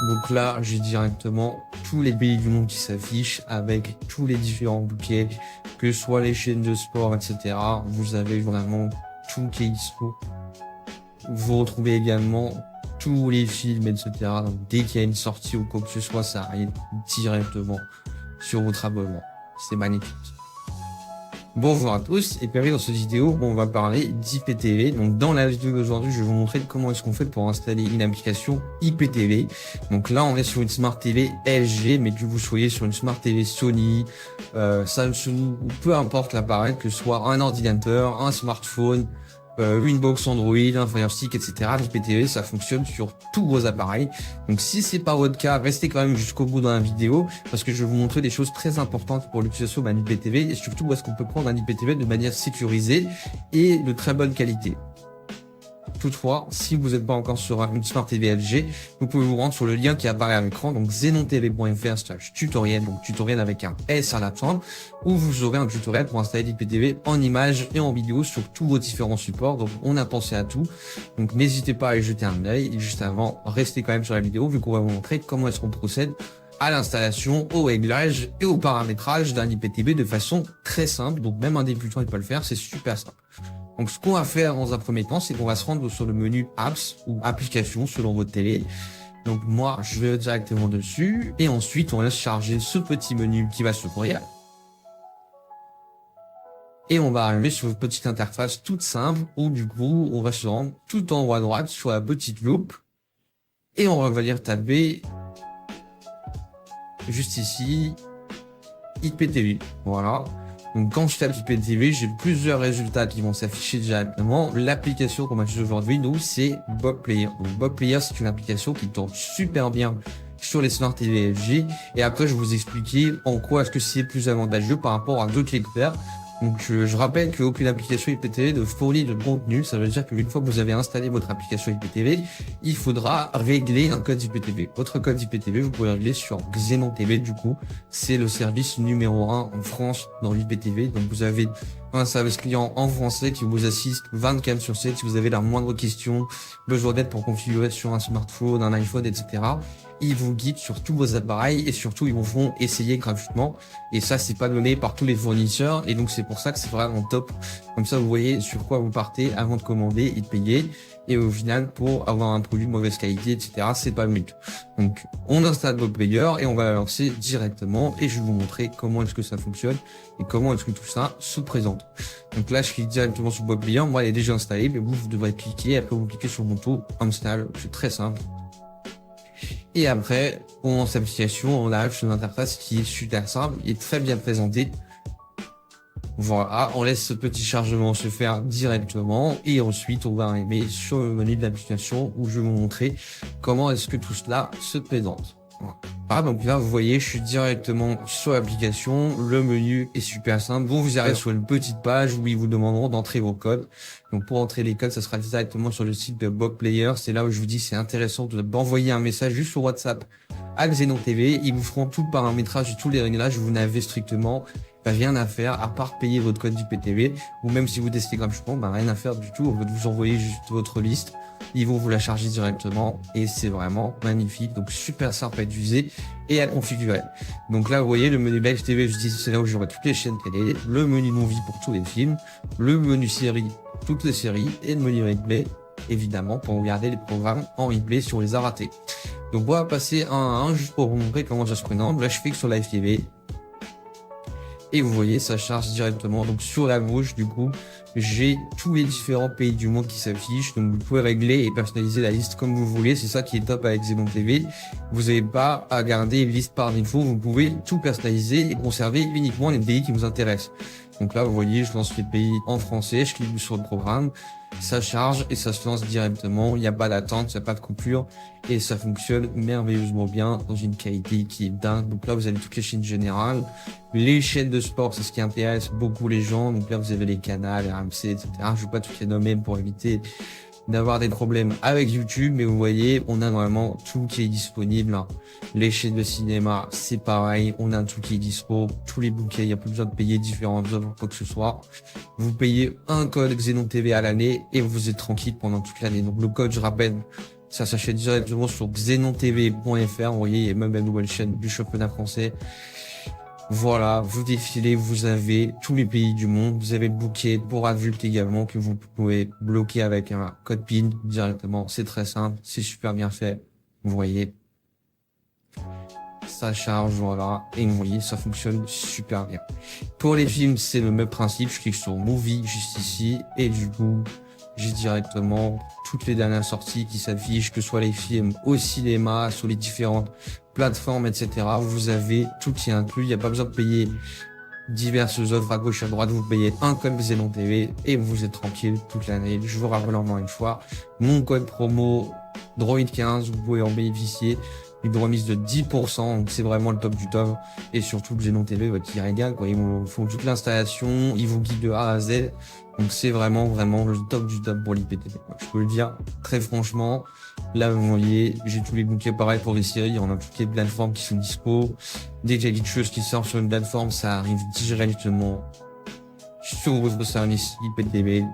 Donc là, j'ai directement tous les pays du monde qui s'affichent avec tous les différents bouquets, que ce soit les chaînes de sport, etc. Vous avez vraiment tout qui est dispo. Vous retrouvez également tous les films, etc. Donc dès qu'il y a une sortie ou quoi que ce soit, ça arrive directement sur votre abonnement. C'est magnifique. Bonjour à tous et bienvenue dans cette vidéo où on va parler d'IPTV. Donc dans la vidéo d'aujourd'hui, je vais vous montrer comment est-ce qu'on fait pour installer une application IPTV. Donc là, on est sur une Smart TV LG, mais que vous soyez sur une Smart TV Sony, Samsung ou peu importe l'appareil, que ce soit un ordinateur, un smartphone, une box Android, un Fire Stick, etc. L'IPTV, ça fonctionne sur tous vos appareils. Donc si c'est pas votre cas, restez quand même jusqu'au bout dans la vidéo parce que je vais vous montrer des choses très importantes pour l'utilisation d'un IPTV et surtout où est-ce qu'on peut prendre un IPTV de manière sécurisée et de très bonne qualité. Toutefois, si vous n'êtes pas encore sur une Smart TV LG, vous pouvez vous rendre sur le lien qui apparaît à l'écran, donc zenontv.fr/tutoriel, donc tutoriel avec un S à la fin, où vous aurez un tutoriel pour installer l'IPTV en images et en vidéo sur tous vos différents supports. Donc on a pensé à tout. Donc n'hésitez pas à y jeter un œil. Et juste avant, restez quand même sur la vidéo vu qu'on va vous montrer comment est-ce qu'on procède à l'installation, au réglage et au paramétrage d'un IPTV de façon très simple. Donc même un débutant il peut le faire, c'est super simple. Donc, ce qu'on va faire dans un premier temps, c'est qu'on va se rendre sur le menu Apps ou Applications selon votre télé. Donc, moi, je vais directement dessus et ensuite, on laisse charger ce petit menu qui va s'ouvrir. Et on va arriver sur une petite interface toute simple où du coup, on va se rendre tout en haut à droite sur la petite loupe et on va venir taper juste ici IPTV. Voilà. Donc quand je tape IPTV, j'ai plusieurs résultats qui vont s'afficher directement. L'application qu'on utilise aujourd'hui, nous, c'est Bob Player. Donc Bob Player, c'est une application qui tourne super bien sur les Smart TV LG. Et après, je vais vous expliquer en quoi est-ce que c'est plus avantageux par rapport à d'autres lecteurs. Donc je rappelle qu'aucune application IPTV ne fournit de contenu. Ça veut dire qu'une fois que vous avez installé votre application IPTV, il faudra régler un code IPTV. Votre code IPTV, vous pouvez régler sur Xenon TV. Du coup, c'est le service numéro 1 en France dans l'IPTV. Donc vous avez un service client en français qui vous assiste 24/7 si vous avez la moindre question, besoin d'aide pour configurer sur un smartphone, un iPhone, etc. Ils vous guident sur tous vos appareils et surtout ils vous font essayer gratuitement. Et ça, c'est pas donné par tous les fournisseurs et donc c'est pour ça que c'est vraiment top. Comme ça, vous voyez sur quoi vous partez avant de commander et de payer. Et au final, pour avoir un produit de mauvaise qualité, etc., c'est pas mieux. Donc, on installe Bob Player et on va la lancer directement et je vais vous montrer comment est-ce que ça fonctionne et comment est-ce que tout ça se présente. Donc là, je clique directement sur Bob Player. Moi, il est déjà installé, mais vous devrez cliquer. Après, vous cliquez sur le bouton Install. C'est très simple. Et après, on lance l'application, on arrive sur une interface qui est super simple et très bien présentée. Voilà, on laisse ce petit chargement se faire directement et ensuite on va arriver sur le menu de l'application où je vais vous montrer comment est-ce que tout cela se présente. Voilà, donc là vous voyez, je suis directement sur l'application, le menu est super simple. Vous arrivez sur une petite page où ils vous demanderont d'entrer vos codes. Donc pour entrer les codes, ça sera directement sur le site de Bob Player. C'est là où je vous dis c'est intéressant d'envoyer un message juste sur WhatsApp à Xenon TV. Ils vous feront tout le paramétrage et tous les réglages. Vous n'avez strictement rien à faire à part payer votre code IPTV ou même si vous testez gratuitement, rien à faire du tout. Vous envoyez juste votre liste, ils vont vous la charger directement et c'est vraiment magnifique. Donc super simple à utiliser et à configurer. Donc là vous voyez le menu Live TV, je dis c'est là où j'aurai toutes les chaînes télé, le menu Movie pour tous les films, le menu série, toutes les séries et le menu replay évidemment pour regarder les programmes en replay si on les a ratés. Donc on va passer un à un juste pour vous montrer comment ça se présente. Là je clique sur Live TV. Et vous voyez, ça charge directement. Donc sur la gauche, du coup, j'ai tous les différents pays du monde qui s'affichent. Donc vous pouvez régler et personnaliser la liste comme vous voulez. C'est ça qui est top avec Xenon TV. Vous n'avez pas à garder une liste par défaut. Vous pouvez tout personnaliser et conserver uniquement les pays qui vous intéressent. Donc là, vous voyez, je lance les pays en français. Je clique sur le programme. Ça charge et ça se lance directement. Il n'y a pas d'attente, il n'y a pas de coupure. Et ça fonctionne merveilleusement bien dans une qualité qui est dingue. Donc là, vous avez toutes les chaînes générales. Les chaînes de sport, c'est ce qui intéresse beaucoup les gens. Donc là, vous avez les canals, RMC, etc. Je ne vais pas toutes les nommer pour éviter d'avoir des problèmes avec YouTube, mais vous voyez, on a vraiment tout qui est disponible. Les chaînes de cinéma, c'est pareil, on a tout qui est dispo, tous les bouquets, il n'y a plus besoin de payer différentes œuvres, quoi que ce soit. Vous payez un code Xenon TV à l'année et vous êtes tranquille pendant toute l'année. Donc le code, je rappelle, Ça s'achète directement sur xenontv.fr. Vous voyez, il y a même la nouvelle chaîne du championnat français. Voilà, vous défilez, vous avez tous les pays du monde, vous avez le bouquet pour adultes également que vous pouvez bloquer avec un code PIN directement. C'est très simple, c'est super bien fait. Vous voyez, ça charge, voilà, et vous voyez, ça fonctionne super bien. Pour les films, c'est le même principe. Je clique sur Movie juste ici et du coup, j'ai directement toutes les dernières sorties qui s'affichent, que ce soit les films au cinéma, sur les différentes plateformes, etc. Vous avez tout qui est inclus. Il n'y a pas besoin de payer diverses offres à gauche, à droite. Vous payez un code Xenon TV et vous êtes tranquille toute l'année. Je vous rappelle encore une fois, mon code promo Droid15, vous pouvez en bénéficier. Une remise de 10%, donc c'est vraiment le top du top. Et surtout, le Xenon TV qui régale, quoi. Ils vous font toute l'installation, ils vous guident de A à Z. Donc c'est vraiment le top du top pour l'IPTV. Je peux le dire très franchement. Là, vous voyez, j'ai tous les bouquets pareil pour les séries. On a toutes les plateformes qui sont dispo. Dès qu'il y a quelque chose qui sort sur une plateforme, ça arrive directement sur votre service IPTV.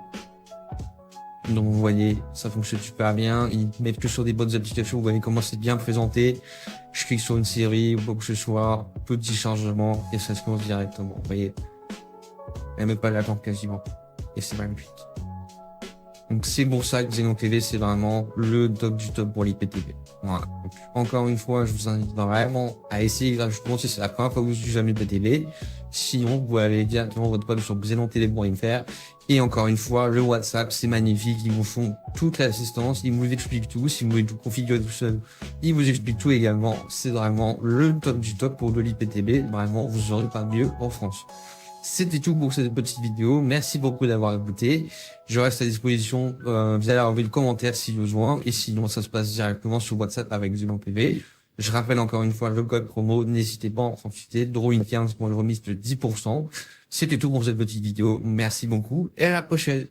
Donc vous voyez, ça fonctionne super bien. Ils mettent que sur des bonnes applications. Vous voyez comment c'est bien présenté. Je clique sur une série ou quoi que ce soit, petit chargement et ça se lance directement. Vous voyez, elle met pas l'attente quasiment. Et c'est magnifique. Donc c'est pour ça que Xenon TV c'est vraiment le top du top pour l'IPTV. Voilà. Donc, encore une fois, je vous invite vraiment à essayer gratuitement si c'est la première fois que vous utilisez un IPTV. Sinon, vous pouvez aller directement votre page sur xenontv.fr. Et encore une fois, le WhatsApp, c'est magnifique. Ils vous font toute l'assistance. Ils vous expliquent tout. Si vous voulez tout configurer tout seul, ils vous expliquent tout également. C'est vraiment le top du top pour de l'IPTV. Vraiment, vous aurez pas mieux en France. C'était tout pour cette petite vidéo. Merci beaucoup d'avoir écouté. Je reste à disposition via enlever le commentaire si besoin. Et sinon, ça se passe directement sur WhatsApp avec Xenon TV. Je rappelle encore une fois le code promo. N'hésitez pas à en profiter. Droid15 pour une remise de 10%. C'était tout pour cette petite vidéo. Merci beaucoup et à la prochaine.